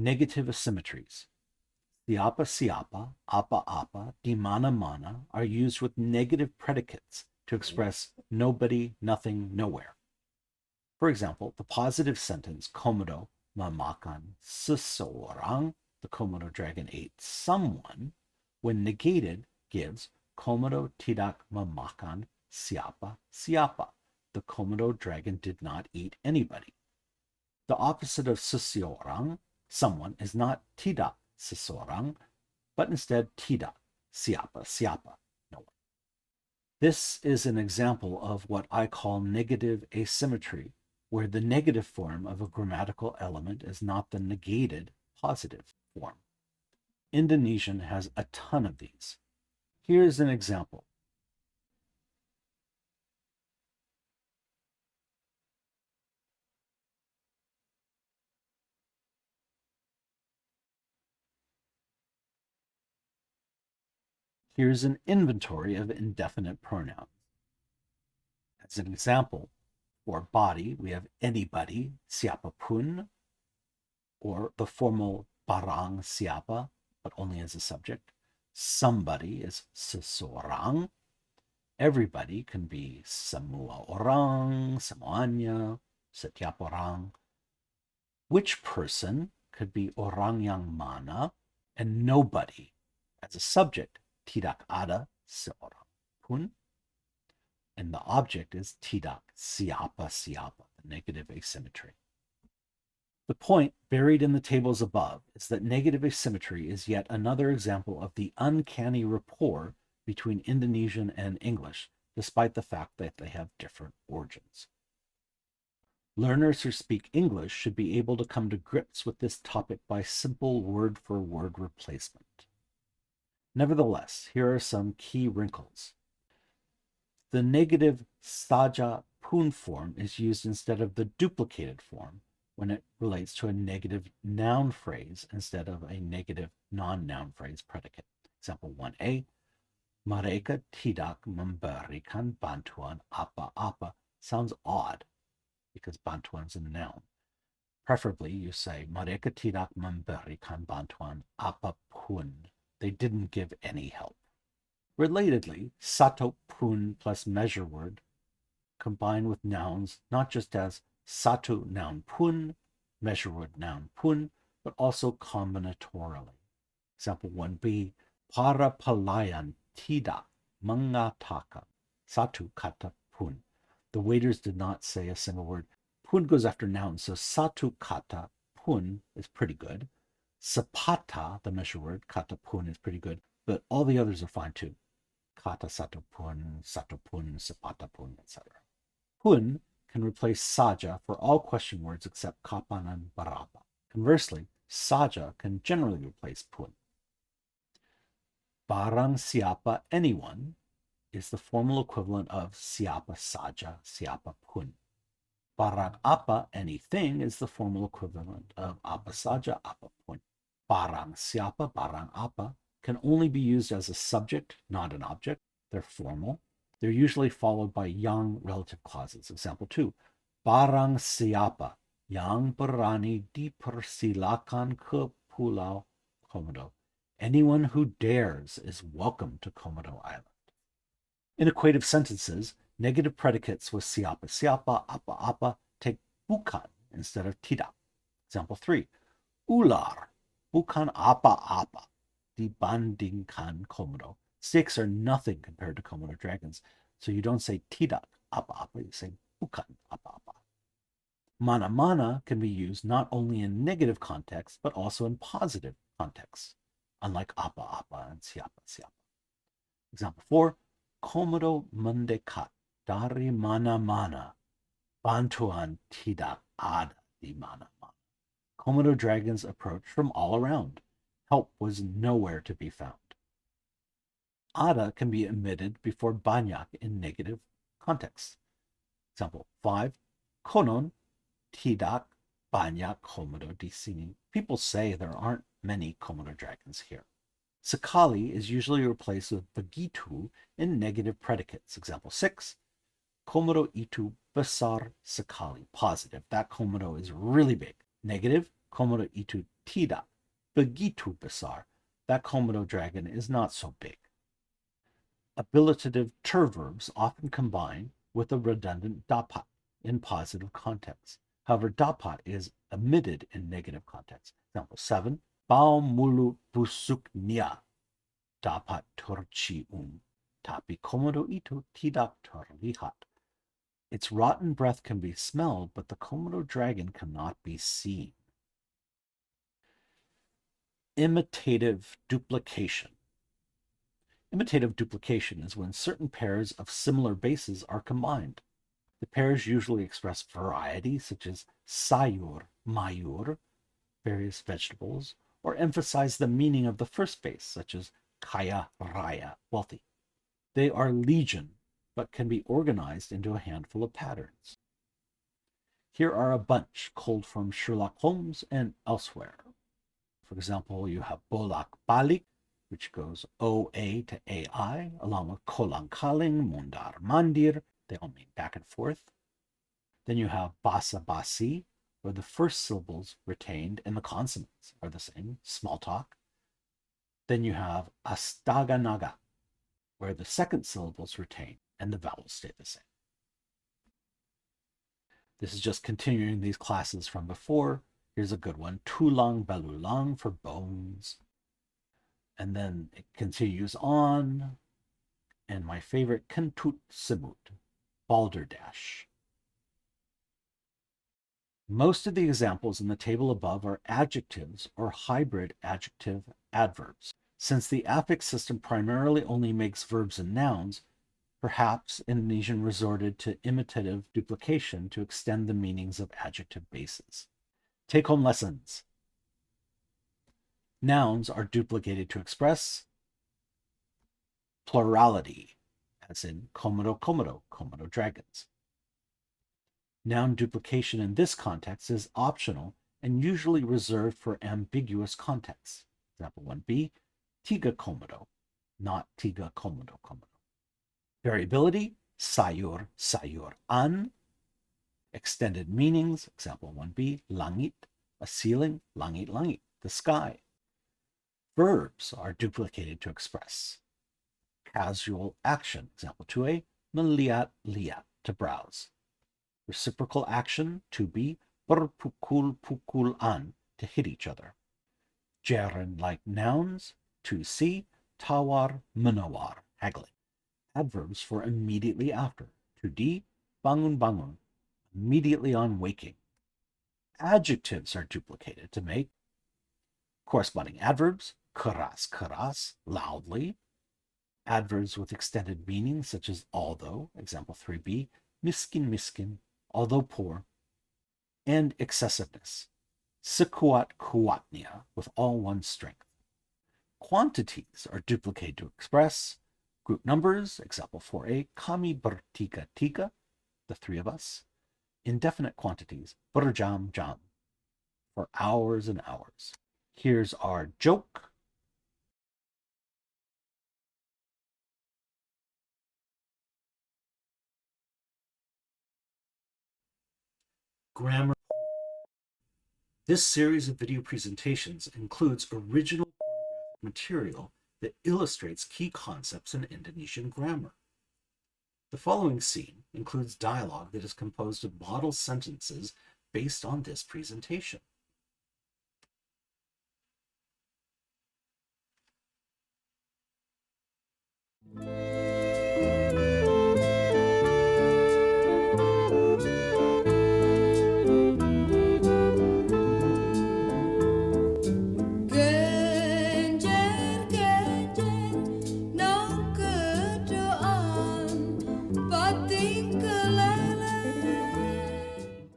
Negative asymmetries. Siapa siapa, apa apa, di mana mana are used with negative predicates to express nobody, nothing, nowhere. For example, the positive sentence Komodo memakan seseorang, the Komodo dragon ate someone, when negated gives Komodo tidak memakan siapa siapa, the Komodo dragon did not eat anybody. The opposite of seseorang, someone, is not tidak seseorang, but instead tidak siapa siapa, no one. This is an example of what I call negative asymmetry, where the negative form of a grammatical element is not the negated positive form. Indonesian has a ton of these. Here's an example. Here's an inventory of indefinite pronouns. As an example, for body, we have anybody, siapapun, or the formal barang siapa, but only as a subject. Somebody is seseorang. Everybody can be semua orang, semuanya, setiap orang. Which person could be orang yang mana, and nobody as a subject, tidak ada seorang pun, and the object is tidak siapa siapa, the negative asymmetry. The point buried in the tables above is that negative asymmetry is yet another example of the uncanny rapport between Indonesian and English, despite the fact that they have different origins. Learners who speak English should be able to come to grips with this topic by simple word-for-word replacement. Nevertheless, here are some key wrinkles. The negative saja pun form is used instead of the duplicated form when it relates to a negative noun phrase instead of a negative non-noun phrase predicate. Example 1a, mereka tidak memberikan bantuan apa-apa sounds odd because bantuan is a noun. Preferably, you say, mereka tidak memberikan bantuan apapun. They didn't give any help. Relatedly, satu pun plus measure word combine with nouns not just as satu noun pun, measure word noun pun, but also combinatorially. Example 1b, para pelayan tidak mengatakan satu kata pun. The waiters did not say a single word. Pun goes after nouns, so satu kata pun is pretty good. Sepata, the measure word, kata pun is pretty good, but all the others are fine too. Kata satu pun, sepata pun, etc. Pun can replace saja for all question words except kapan and berapa. Conversely, saja can generally replace pun. Barang siapa, anyone, is the formal equivalent of siapa saja, siapa pun. Barang apa, anything, is the formal equivalent of apa saja, apa pun. Barang siapa, barang apa can only be used as a subject, not an object. They're formal. They're usually followed by yang relative clauses. Example 2, barang siapa yang berani dipersilakan ke Pulau Komodo. Anyone who dares is welcome to Komodo Island. In equative sentences, negative predicates with siapa siapa, apa apa take bukan instead of tidak. Example 3, ular bukan apa-apa dibandingkan Komodo. Snakes are nothing compared to Komodo dragons, so you don't say tidak apa-apa, you say bukan apa-apa. Mana-mana can be used not only in negative context, but also in positive contexts, unlike apa-apa and siapa-siapa. Example 4, Komodo mendekat dari mana-mana, bantuan tidak ada di mana-mana. Komodo dragons approached from all around. Help was nowhere to be found. Ada can be omitted before banyak in negative contexts. Example 5, konon tidak banyak Komodo di sini. People say there aren't many Komodo dragons here. Sekali is usually replaced with begitu in negative predicates. Example 6, Komodo itu besar sekali. Positive, that Komodo is really big. Negative, Komodo itu Tidak begitu besar. That Komodo dragon is not so big. Abilitative ter verbs often combine with a redundant dapat in positive contexts. However, dapat is omitted in negative contexts. Example 7. Bau mulut busuknya dapat tercium, tapi Komodo itu tidak terlihat. Its rotten breath can be smelled, but the Komodo dragon cannot be seen. Imitative duplication. Imitative duplication is when certain pairs of similar bases are combined. The pairs usually express variety, such as sayur, mayur, various vegetables, or emphasize the meaning of the first base, such as kaya raya, wealthy. They are legion, but can be organized into a handful of patterns. Here are a bunch culled from Sherlock Holmes and elsewhere. For example, you have bolak balik, which goes OA to AI, along with kolang kaling, mundar mandir. They all mean back and forth. Then you have basa basi, where the first syllables retained and the consonants are the same, small talk. Then you have astaga naga, where the second syllables retain and the vowels stay the same. This is just continuing these classes from before. Here's a good one, tulang belulang for bones. And then it continues on. And my favorite, kentut semut, balderdash. Most of the examples in the table above are adjectives or hybrid adjective adverbs. Since the affix system primarily only makes verbs and nouns, perhaps Indonesian resorted to imitative duplication to extend the meanings of adjective bases. Take-home lessons. Nouns are duplicated to express plurality, as in Komodo Komodo, Komodo dragons. Noun duplication in this context is optional and usually reserved for ambiguous contexts. Example 1b, tiga Komodo, not tiga Komodo Komodo. Variability, sayur, sayuran. Extended meanings, example 1b, langit, a ceiling, langit, langit, the sky. Verbs are duplicated to express casual action, example 2a, melihat, lihat, to browse. Reciprocal action, 2b, berpukul-pukulan, to hit each other. Gerund-like nouns, 2c, tawar, menawar, haggling. Adverbs for immediately after, 2d, bangun-bangun, immediately on waking. Adjectives are duplicated to make corresponding adverbs, keras-keras, loudly. Adverbs with extended meaning, such as although, example 3b, miskin-miskin, although poor. And excessiveness, sekuat-kuatnya, with all one's strength. Quantities are duplicated to express group numbers, example 4a, kami bertiga-tiga, the three of us. Indefinite quantities, berjam-jam, for hours and hours. Here's our joke. Grammar. This series of video presentations includes original material that illustrates key concepts in Indonesian grammar. The following scene includes dialogue that is composed of model sentences based on this presentation.